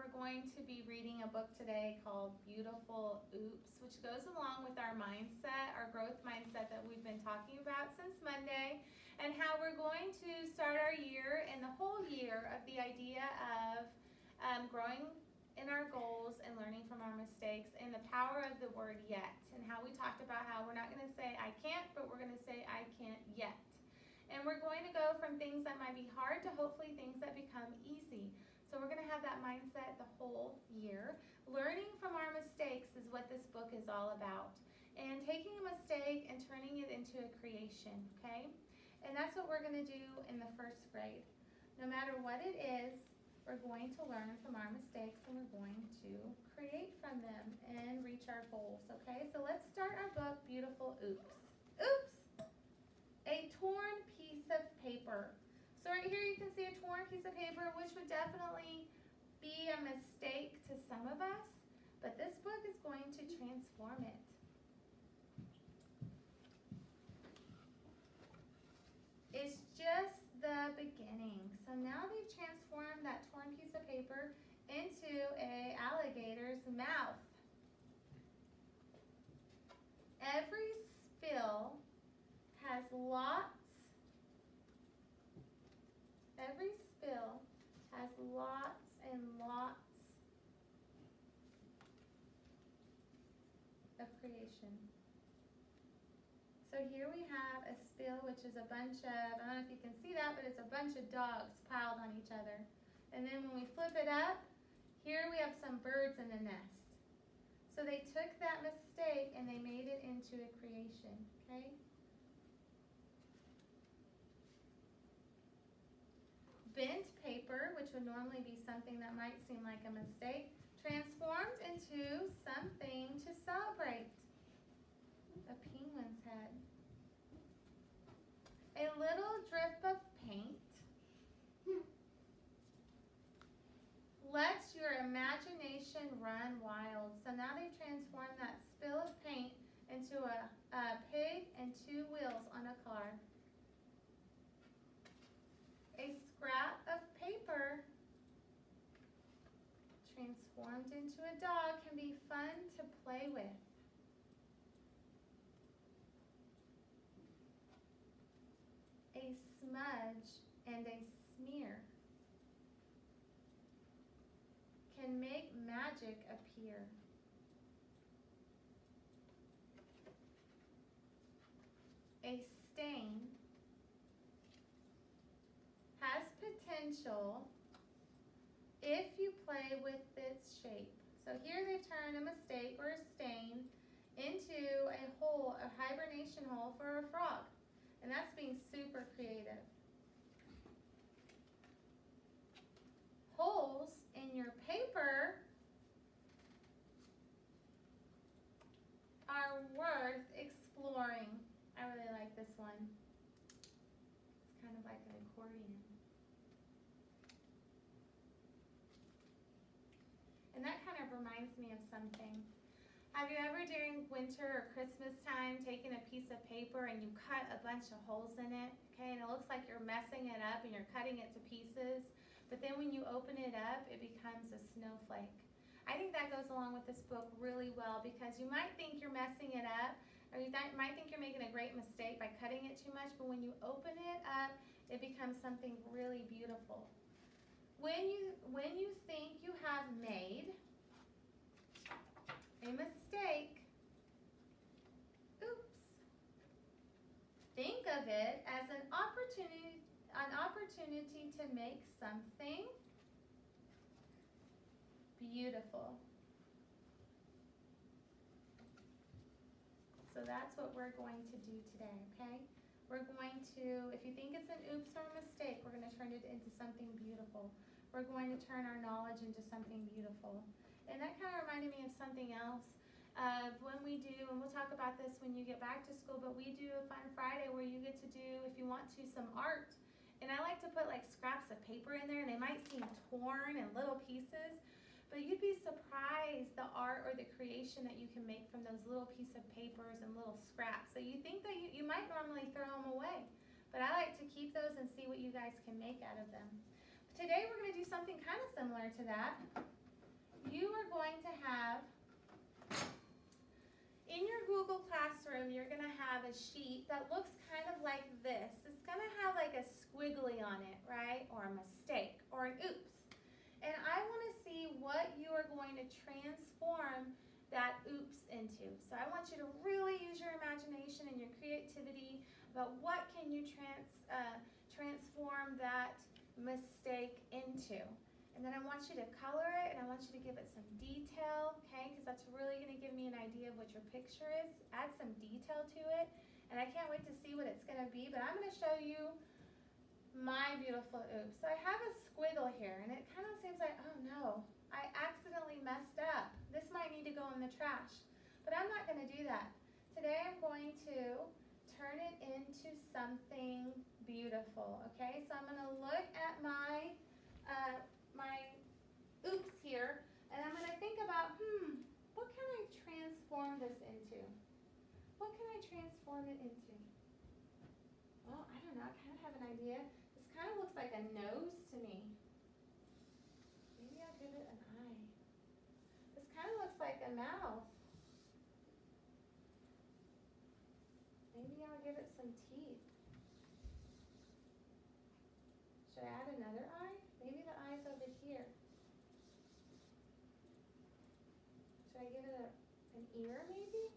we're going to be reading a book today called Beautiful Oops, which goes along with our mindset, our growth mindset that we've been talking about since Monday, and how we're going to start our year and the whole year of the idea of growing in our goals and learning from our mistakes, and the power of the word yet, and how we talked about how we're not going to say I can't, but we're going to say I can't yet. And we're going to go from things that might be hard to hopefully things that become easy. So we're going to have that mindset the whole year. Learning from our mistakes is what this book is all about. And taking a mistake and turning it into a creation, okay? And that's what we're going to do in the first grade. No matter what it is, we're going to learn from our mistakes and we're going to create from them and reach our goals, okay? So let's start our book, Beautiful Oops. Oops! A torn piece of paper. So right here you can see a torn piece of paper, which would definitely be a mistake to some of us, but this book is going to transform it. It's just the beginning. So now they've transformed that torn piece of paper into an alligator's mouth. Every spill has lots and lots of creation. So here we have a spill, which is a bunch of, I don't know if you can see that, but it's a bunch of dogs piled on each other. And then when we flip it up, here we have some birds in a nest. So they took that mistake and they made it into a creation, okay? Bent paper, which would normally be something that might seem like a mistake, transformed into something to celebrate. A penguin's head. A little drip of paint. Let your imagination run wild. So now they've transformed that spill of paint into a pig and two wheels on a car. A scrap of paper transformed into a dog can be fun to play with. A smudge and a smear can make magic appear. A stain has potential if you play with its shape. So here they've turned a mistake or a stain into a hole, a hibernation hole for a frog. And that's being super creative. Holes in your paper are worth exploring. I really like this one. It's kind of like an accordion. And that kind of reminds me of something. Have you ever during winter or Christmas time taken a piece of paper and you cut a bunch of holes in it, okay, and it looks like you're messing it up and you're cutting it to pieces, but then when you open it up, it becomes a snowflake. I think that goes along with this book really well because you might think you're messing it up, or you might think you're making a great mistake by cutting it too much, but when you open it up, it becomes something really beautiful. When you think you have made a mistake, oops, think of it as an opportunity to make something beautiful. So that's what we're going to do today, okay? We're going to, if you think it's an oops or a mistake, we're going to turn it into something beautiful. We're going to turn our knowledge into something beautiful. And that kind of reminded me of something else. When we do, and we'll talk about this when you get back to school, but we do a Fun Friday where you get to do, if you want to, some art. And I like to put like scraps of paper in there, and they might seem torn in little pieces, but you'd be surprised the art or the creation that you can make from those little pieces of papers and little scraps. So you think that you might normally throw them away, but I like to keep those and see what you guys can make out of them. But today we're going to do something kind of similar to that. you are going to have, in your Google Classroom, you're going to have a sheet that looks kind of like this. It's going to have like a squiggly on it, right? Or a mistake, or an oops. And I want to see what you are going to transform that oops into. So I want you to really use your imagination and your creativity about what can you transform that mistake into. And then I want you to color it, and I want you to give it some detail, okay? Because that's really going to give me an idea of what your picture is. Add some detail to it. And I can't wait to see what it's going to be, but I'm going to show you my beautiful oops. So I have a squiggle here, and it kind of seems like, oh no, I accidentally messed up. This might need to go in the trash. But I'm not going to do that. Today I'm going to turn it into something beautiful, okay? So I'm going to look at my oops here, and I'm going to think about, what can I transform this into? What can I transform it into? Well, I don't know. I kind of have an idea. This kind of looks like a nose to me. Maybe I'll give it an eye. This kind of looks like a mouth. Maybe I'll give it some teeth. Should I add another eye? Maybe the eye's over here. Should I give it an ear maybe?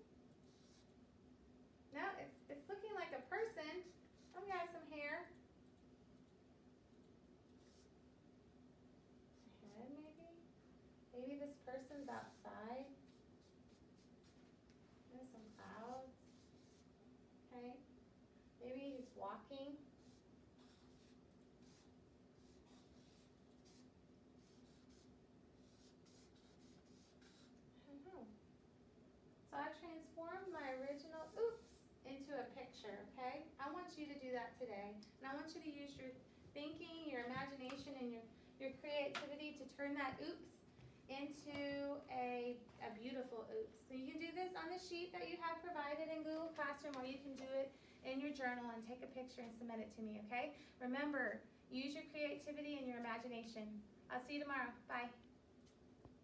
No, it's looking like a person. I've got some hair. Head maybe? Maybe this person's outside. There's some clouds. Okay. Maybe he's walking. I don't know. So I've transformed my original oops into a picture, okay? I want you to do that today. And I want you to use your thinking, your imagination, and your creativity to turn that oops into a beautiful oops. So you can do this on the sheet that you have provided in Google Classroom, or you can do it in your journal and take a picture and submit it to me, okay? Remember, use your creativity and your imagination. I'll see you tomorrow. Bye.